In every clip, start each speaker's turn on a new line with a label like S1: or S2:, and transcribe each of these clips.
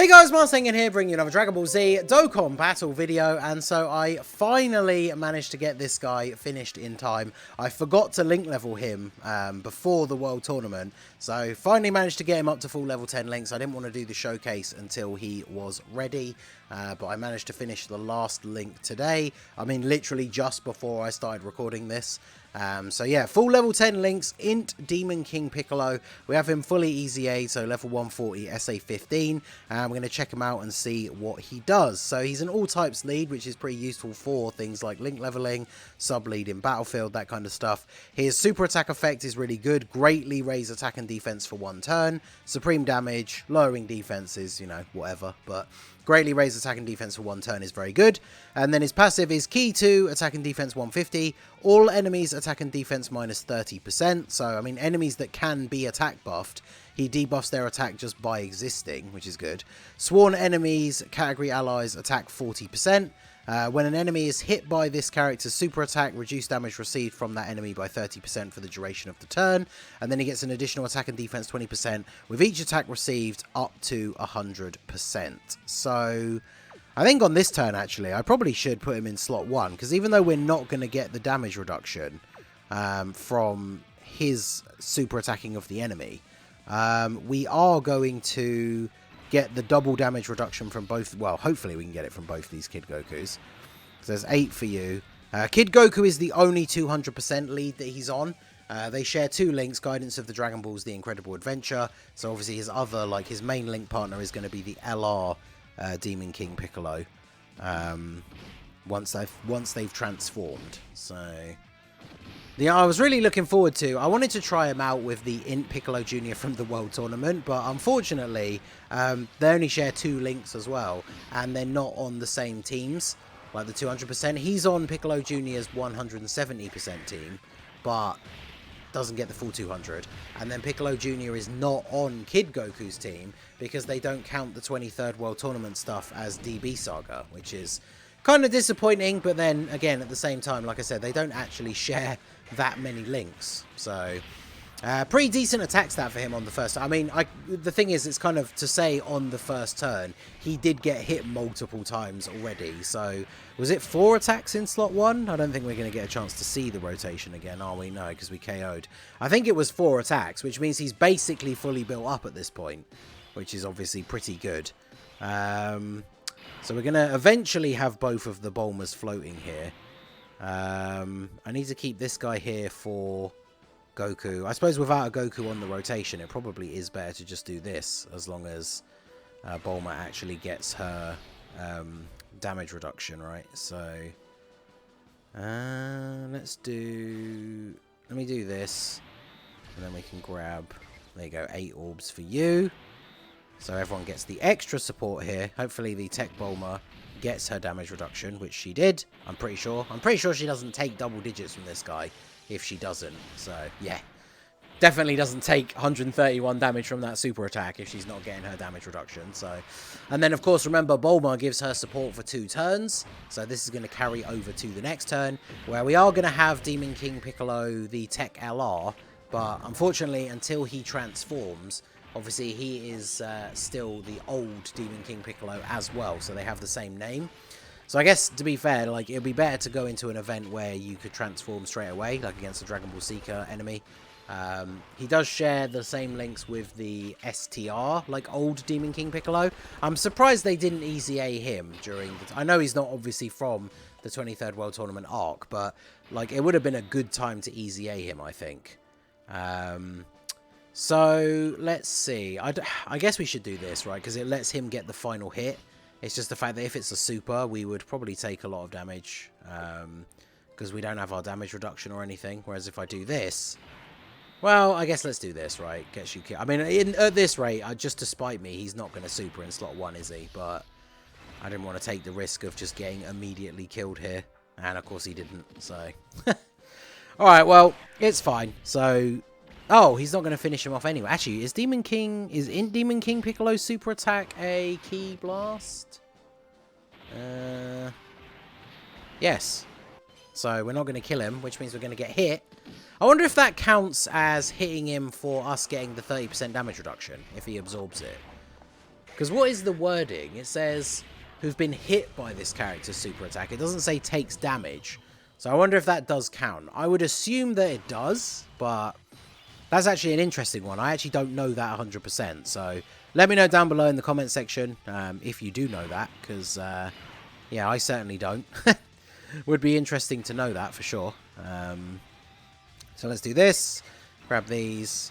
S1: Hey guys, Marsing here, bringing you another Dragon Ball Z Dokkan battle video, and so I finally managed to get this guy finished in time. I forgot to link level him before the World Tournament, so finally managed to get him up to full level 10 links. I didn't want to do the showcase until he was ready, but I managed to finish the last link today. I mean, literally just before I started recording this. So yeah, full level 10 links, Int Demon King Piccolo. We have him fully EZA, so level 140 SA 15. We're going to check him out and see what he does. So he's an all types lead, which is pretty useful for things like link leveling, sub lead in battlefield, that kind of stuff. His super attack effect is really good, greatly raise attack and defense for 1 turn, supreme damage, lowering defense is, you know, whatever, but greatly raise attack and defense for 1 turn is very good. And then his passive is key 2, attack and defense 150. All enemies attack and defense minus 30%. So, I mean, enemies that can be attack buffed, he debuffs their attack just by existing, which is good. Sworn enemies, category allies, attack 40%. When an enemy is hit by this character's super attack, reduce damage received from that enemy by 30% for the duration of the turn. And then he gets an additional attack and defense 20% with each attack received up to 100%. So I think on this turn, actually, I probably should put him in slot 1. Because even though we're not going to get the damage reduction from his super attacking of the enemy, we are going to get the double damage reduction from both. Well, hopefully we can get it from both these Kid Gokus. So there's 8 for you. Kid Goku is the only 200% lead that he's on. They share 2 links, Guidance of the Dragon Balls, The Incredible Adventure. So obviously his other, like his main link partner is going to be the LR Demon King Piccolo. Once they've transformed. So yeah, I was really looking forward to. I wanted to try him out with the Int Piccolo Jr. from the World Tournament, but unfortunately, they only share 2 links as well, and they're not on the same teams, like the 200%. He's on Piccolo Jr.'s 170% team, but doesn't get the full 200. And then Piccolo Jr. is not on Kid Goku's team because they don't count the 23rd World Tournament stuff as DB Saga, which is kind of disappointing. But then again, at the same time, like I said, they don't actually share that many links. So pretty decent attack stat for him on the first. I mean, the thing is, it's kind of to say on the first turn he did get hit multiple times already. So was it 4 attacks in slot 1? I don't think we're going to get a chance to see the rotation again, are we? No, because we KO'd. I think it was 4 attacks, which means he's basically fully built up at this point, which is obviously pretty good. So we're going to eventually have both of the Bulmas floating here. I need to keep this guy here for Goku. I suppose without a Goku on the rotation, it probably is better to just do this, as long as Bulma actually gets her damage reduction, right? So let me do this, and then we can grab, there you go, 8 orbs for you. So everyone gets the extra support here. Hopefully the Tech Bulma gets her damage reduction, which she did. I'm pretty sure she doesn't take double digits from this guy if she doesn't. So yeah, definitely doesn't take 131 damage from that super attack if she's not getting her damage reduction. So, and then of course, remember, Bulma gives her support for 2 turns. So this is going to carry over to the next turn, where we are going to have Demon King Piccolo, the Tech LR. But unfortunately, until he transforms, obviously, he is still the old Demon King Piccolo as well, so they have the same name. So I guess, to be fair, like, it'd be better to go into an event where you could transform straight away, like against a Dragon Ball Seeker enemy. He does share the same links with the STR, like old Demon King Piccolo. I'm surprised they didn't EZA him during the... I know he's not obviously from the 23rd World Tournament arc, but like, it would have been a good time to EZA him, I think. So, let's see. I guess we should do this, right? Because it lets him get the final hit. It's just the fact that if it's a super, we would probably take a lot of damage. Because we don't have our damage reduction or anything. Whereas if I do this... Well, I guess let's do this, right? Gets you killed. I mean, at this rate, just to spite me, he's not going to super in slot 1, is he? But I didn't want to take the risk of just getting immediately killed here. And, of course, he didn't. So... Alright, well, it's fine. So... Oh, he's not going to finish him off anyway. Actually, is Int Demon King Piccolo's super attack a Ki Blast? Yes. So we're not going to kill him, which means we're going to get hit. I wonder if that counts as hitting him for us getting the 30% damage reduction, if he absorbs it. Because what is the wording? It says, who've been hit by this character's super attack. It doesn't say takes damage. So I wonder if that does count. I would assume that it does, but that's actually an interesting one. I actually don't know that 100%. So let me know down below in the comment section if you do know that. Because, yeah, I certainly don't. Would be interesting to know that for sure. So let's do this. Grab these.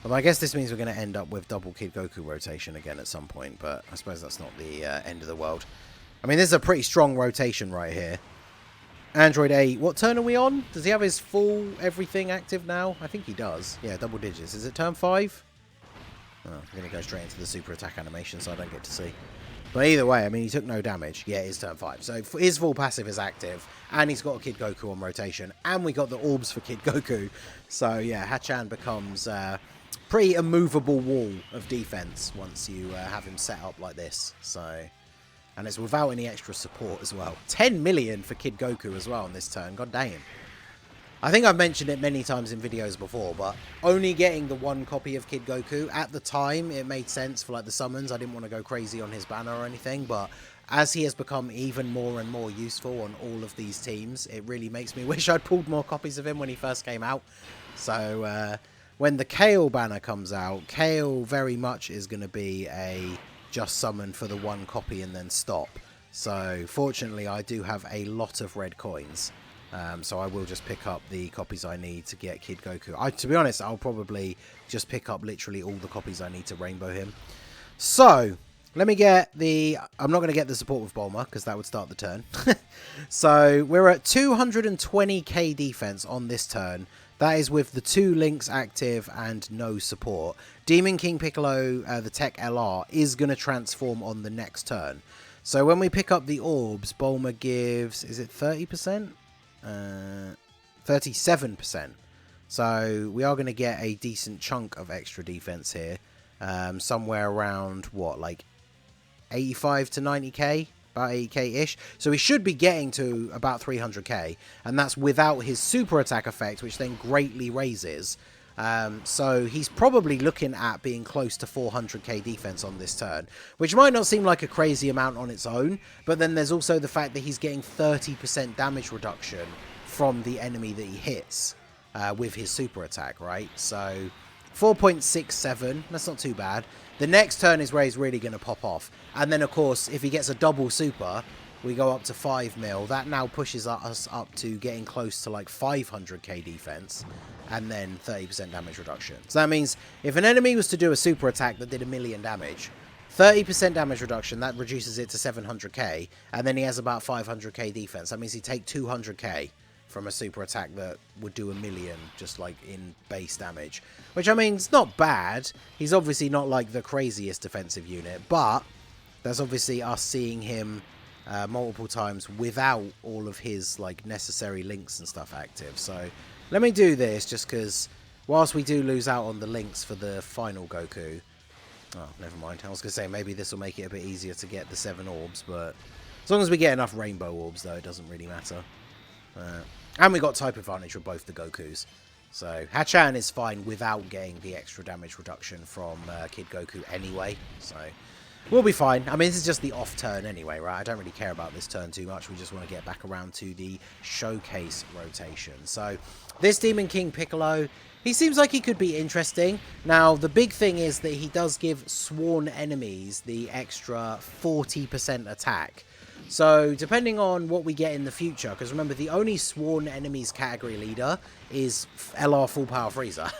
S1: Well, I guess this means we're going to end up with double Kid Goku rotation again at some point. But I suppose that's not the end of the world. I mean, this is a pretty strong rotation right here. Android 8. What turn are we on? Does he have his full everything active now? I think he does. Yeah, double digits. Is it turn 5? Oh, I'm going to go straight into the super attack animation so I don't get to see. But either way, I mean, he took no damage. Yeah, it is turn 5. So his full passive is active. And he's got Kid Goku on rotation. And we got the orbs for Kid Goku. So, yeah, Hachan becomes a pretty immovable wall of defense once you have him set up like this. So... And it's without any extra support as well. 10 million for Kid Goku as well on this turn. God damn. I think I've mentioned it many times in videos before, but only getting the one copy of Kid Goku, at the time, it made sense for like the summons. I didn't want to go crazy on his banner or anything, but as he has become even more and more useful on all of these teams, it really makes me wish I'd pulled more copies of him when he first came out. So, when the Kale banner comes out, Kale very much is going to be a... just summon for the one copy and then stop. So fortunately I do have a lot of red coins, so I will just pick up the copies I need to get Kid Goku. To be honest, I'll probably just pick up literally all the copies I need to rainbow him. So let me get the... I'm not going to get the support with Bulma because that would start the turn. So we're at 220k defense on this turn. That is with the 2 links active and no support. Demon King Piccolo, the Tech LR, is going to transform on the next turn. So when we pick up the orbs, Bulma gives... Is it 30%? 37%. So we are going to get a decent chunk of extra defense here. Somewhere around, what, like 85 to 90k? About 80k-ish. So he should be getting to about 300k. And that's without his super attack effect, which then greatly raises. So he's probably looking at being close to 400k defense on this turn. Which might not seem like a crazy amount on its own. But then there's also the fact that he's getting 30% damage reduction from the enemy that he hits with his super attack, right? So 4.67. That's not too bad. The next turn is where he's really going to pop off. And then, of course, if he gets a double super, we go up to 5 mil. That now pushes us up to getting close to like 500k defense. And then 30% damage reduction. So that means if an enemy was to do a super attack that did 1,000,000 damage, 30% damage reduction, that reduces it to 700k. And then he has about 500k defense. That means he'd take 200k from a super attack that would do 1,000,000 just like in base damage, which I mean it's not bad. He's obviously not like the craziest defensive unit, but that's obviously us seeing him multiple times without all of his like necessary links and stuff active. So let me do this just because whilst we do lose out on the links for the final Goku, oh never mind, I was gonna say maybe this will make it a bit easier to get the 7 orbs, but as long as we get enough rainbow orbs though, it doesn't really matter. And we got type advantage with both the Gokus. So Hachan is fine without getting the extra damage reduction from Kid Goku anyway. So we'll be fine. I mean, this is just the off turn anyway, right? I don't really care about this turn too much. We just want to get back around to the showcase rotation. So this Demon King Piccolo, he seems like he could be interesting. Now, the big thing is that he does give sworn enemies the extra 40% attack. So, depending on what we get in the future, because remember, the only sworn enemies category leader is LR Full Power Frieza.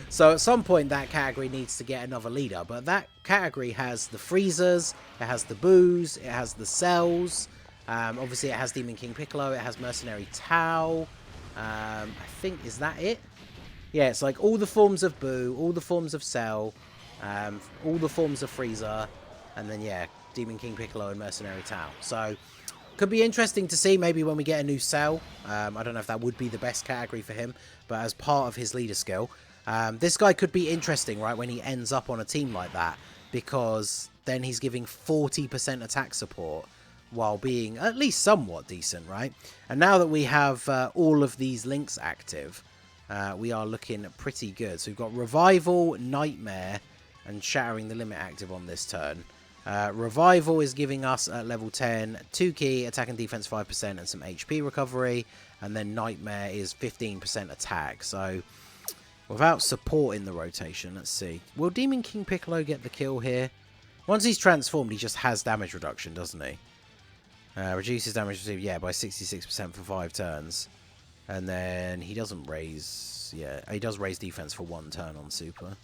S1: So, at some point, that category needs to get another leader. But that category has the Friezas, it has the Boos, it has the Cells. Obviously, it has Demon King Piccolo, it has Mercenary Tao. I think, is that it? Yeah, it's like all the forms of Boo, all the forms of Cell, all the forms of Frieza, and then, yeah, Demon King Piccolo and Mercenary Tao. So, could be interesting to see maybe when we get a new Cell. I don't know if that would be the best category for him, but as part of his leader skill. This guy could be interesting, right, when he ends up on a team like that, because then he's giving 40% attack support while being at least somewhat decent, right? And now that we have all of these links active, we are looking pretty good. So we've got Revival, Nightmare, and Shattering the Limit active on this turn. Revival is giving us at level 10 2 key, attack and defense 5% and some HP recovery. And then Nightmare is 15% attack. So without support in the rotation, let's see. Will Demon King Piccolo get the kill here? Once he's transformed, he just has damage reduction, doesn't he? Reduces damage received, yeah, by 66% for 5 turns. And then he doesn't raise... Yeah, he does raise defense for 1 turn on Super.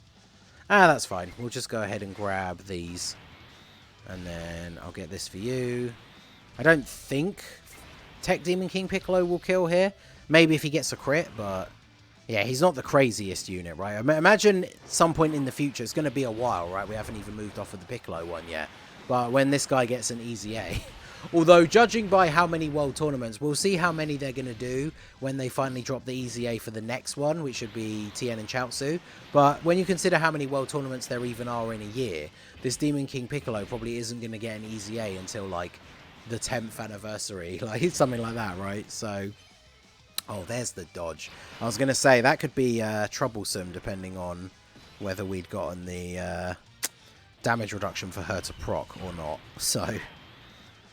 S1: That's fine. We'll just go ahead and grab these. And then I'll get this for you. I don't think Tech Demon King Piccolo will kill here. Maybe if he gets a crit, but... Yeah, he's not the craziest unit, right? Imagine some point in the future, it's going to be a while, right? We haven't even moved off of the Piccolo one yet. But when this guy gets an EZA... Although, judging by how many World Tournaments, we'll see how many they're going to do when they finally drop the EZA for the next one, which should be Tien and Chaozu. But when you consider how many World Tournaments there even are in a year, this Demon King Piccolo probably isn't going to get an EZA until, like, the 10th anniversary. Like, something like that, right? So... Oh, there's the dodge. I was going to say, that could be troublesome depending on whether we'd gotten the damage reduction for her to proc or not. So...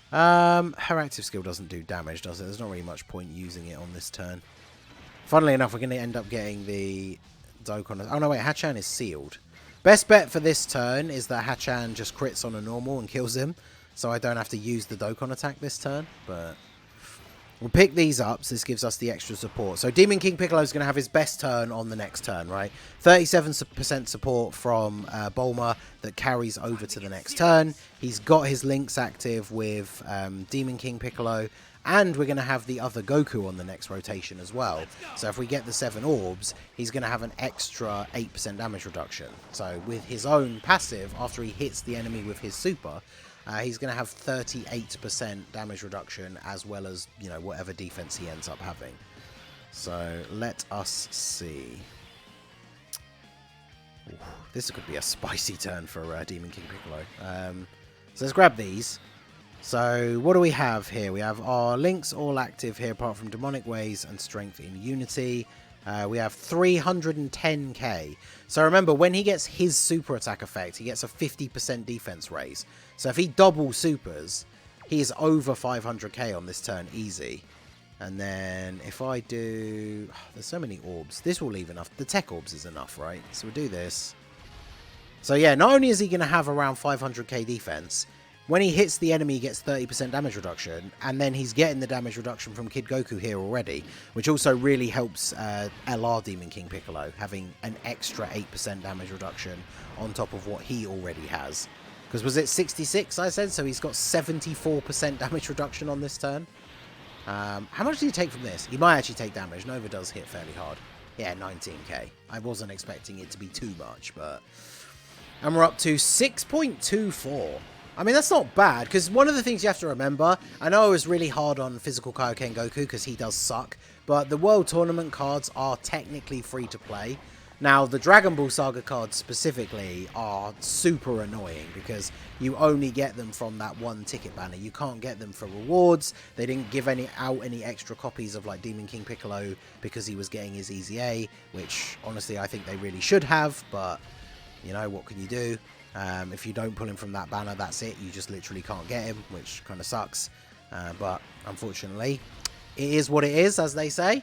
S1: her active skill doesn't do damage, does it? There's not really much point using it on this turn. Funnily enough, we're going to end up getting the Dokkan. Oh no, wait, Hachan is sealed. Best bet for this turn is that Hachan just crits on a normal and kills him, so I don't have to use the Dokkan attack this turn, but... We'll pick these up, so this gives us the extra support. So Demon King Piccolo is going to have his best turn on the next turn, right? 37% support from Bulma that carries over to the next turn. He's got his links active with Demon King Piccolo, and we're going to have the other Goku on the next rotation as well. So if we get the 7 orbs, he's going to have an extra 8% damage reduction. So with his own passive, after he hits the enemy with his super... he's going to have 38% damage reduction as well as, you know, whatever defense he ends up having. So let us see. Ooh, this could be a spicy turn for Demon King Piccolo. So let's grab these. So what do we have here? We have our links all active here apart from Demonic Ways and Strength in Unity. We have 310k. So remember, when he gets his super attack effect, he gets a 50% defense raise. So if he double supers, he is over 500k on this turn, easy. And then if I do... there's so many orbs. This will leave enough. The tech orbs is enough, right? So we'll do this. So yeah, not only is he going to have around 500k defense... When he hits the enemy, he gets 30% damage reduction, and then he's getting the damage reduction from Kid Goku here already, which also really helps LR Demon King Piccolo, having an extra 8% damage reduction on top of what he already has. Because was it 66, I said? So he's got 74% damage reduction on this turn. How much did he take from this? He might actually take damage. Nova does hit fairly hard. Yeah, 19k. I wasn't expecting it to be too much, but... And we're up to 6.24. I mean, that's not bad, because one of the things you have to remember, I know I was really hard on Physical Kaioken Goku, because he does suck, but the World Tournament cards are technically free to play. Now, the Dragon Ball Saga cards specifically are super annoying, because you only get them from that one ticket banner. You can't get them for rewards. They didn't give out any extra copies of, like, Demon King Piccolo, because he was getting his EZA, which, honestly, I think they really should have, but, you know, what can you do? If you don't pull him from that banner, that's it. You just literally can't get him, which kind of sucks. But unfortunately, it is what it is, as they say.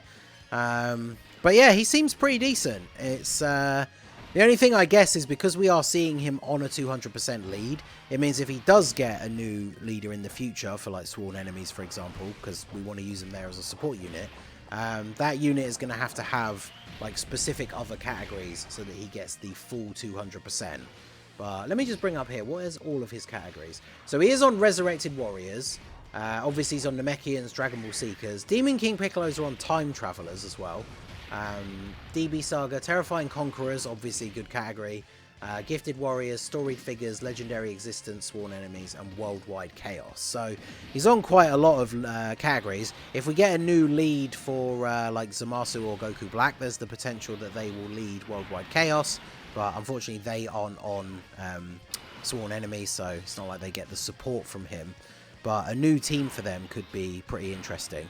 S1: But yeah, he seems pretty decent. It's the only thing, I guess, is because we are seeing him on a 200% lead, it means if he does get a new leader in the future for, like, Sworn Enemies, for example, because we want to use him there as a support unit, that unit is going to have, like, specific other categories so that he gets the full 200%. But let me just bring up here, what is all of his categories? So he is on Resurrected Warriors. Obviously he's on Namekians, Dragon Ball Seekers. Demon King Piccolo's are on Time Travelers as well. DB Saga, Terrifying Conquerors, obviously good category. Gifted Warriors, Storied Figures, Legendary Existence, Sworn Enemies, and Worldwide Chaos. So he's on quite a lot of categories. If we get a new lead for like Zamasu or Goku Black, there's the potential that they will lead Worldwide Chaos. But unfortunately, they aren't on Sworn Enemies, so it's not like they get the support from him. But a new team for them could be pretty interesting.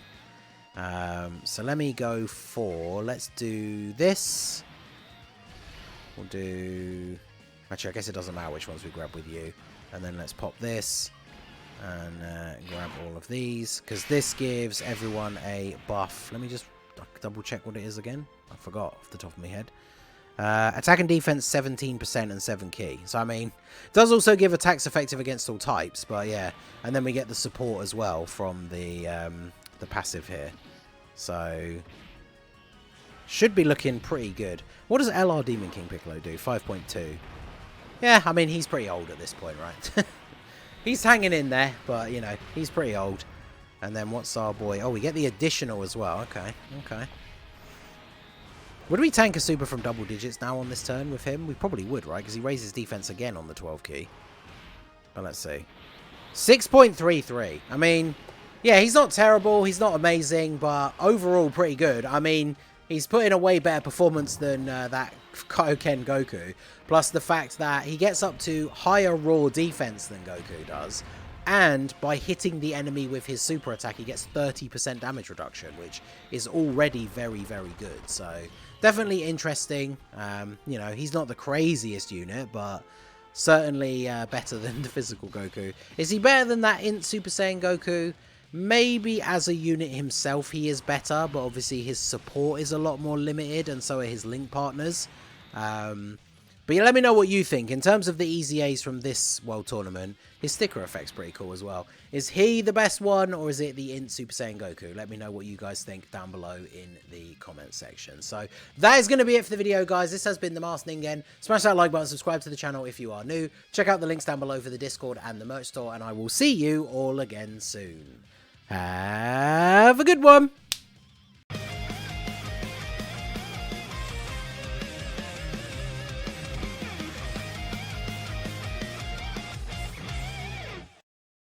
S1: So let me go for... Let's do this. We'll do... Actually, I guess it doesn't matter which ones we grab with you. And then let's pop this and grab all of these, because this gives everyone a buff. Let me just double check what it is again. I forgot off the top of my head. Attack and defense 17% and 7 key. So, I mean, it does also give attacks effective against all types, but yeah. And then we get the support as well from the passive here. So, should be looking pretty good. What does LR Demon King Piccolo do? 5.2. Yeah, I mean, he's pretty old at this point, right? He's hanging in there, but, you know, he's pretty old. And then what's our boy? Oh, we get the additional as well. Okay, okay. Would we tank a super from double digits now on this turn with him? We probably would, right? Because he raises defense again on the 12 key. But let's see. 6.33. I mean, yeah, he's not terrible. He's not amazing, but overall pretty good. I mean, he's put in a way better performance than that Kaioken Goku. Plus the fact that he gets up to higher raw defense than Goku does. And by hitting the enemy with his super attack, he gets 30% damage reduction, which is already very, very good. So, definitely interesting. You know, he's not the craziest unit, but certainly better than the physical Goku. Is he better than that INT Super Saiyan Goku? Maybe as a unit himself he is better, but obviously his support is a lot more limited, and so are his link partners. But yeah, let me know what you think. In terms of the EZAs from this World Tournament, his sticker effect's pretty cool as well. Is he the best one, or is it the INT Super Saiyan Goku? Let me know what you guys think down below in the comment section. So that is going to be it for the video, guys. This has been the Masked Ningen. Smash that like button, subscribe to the channel if you are new. Check out the links down below for the Discord and the merch store, and I will see you all again soon. Have a good one.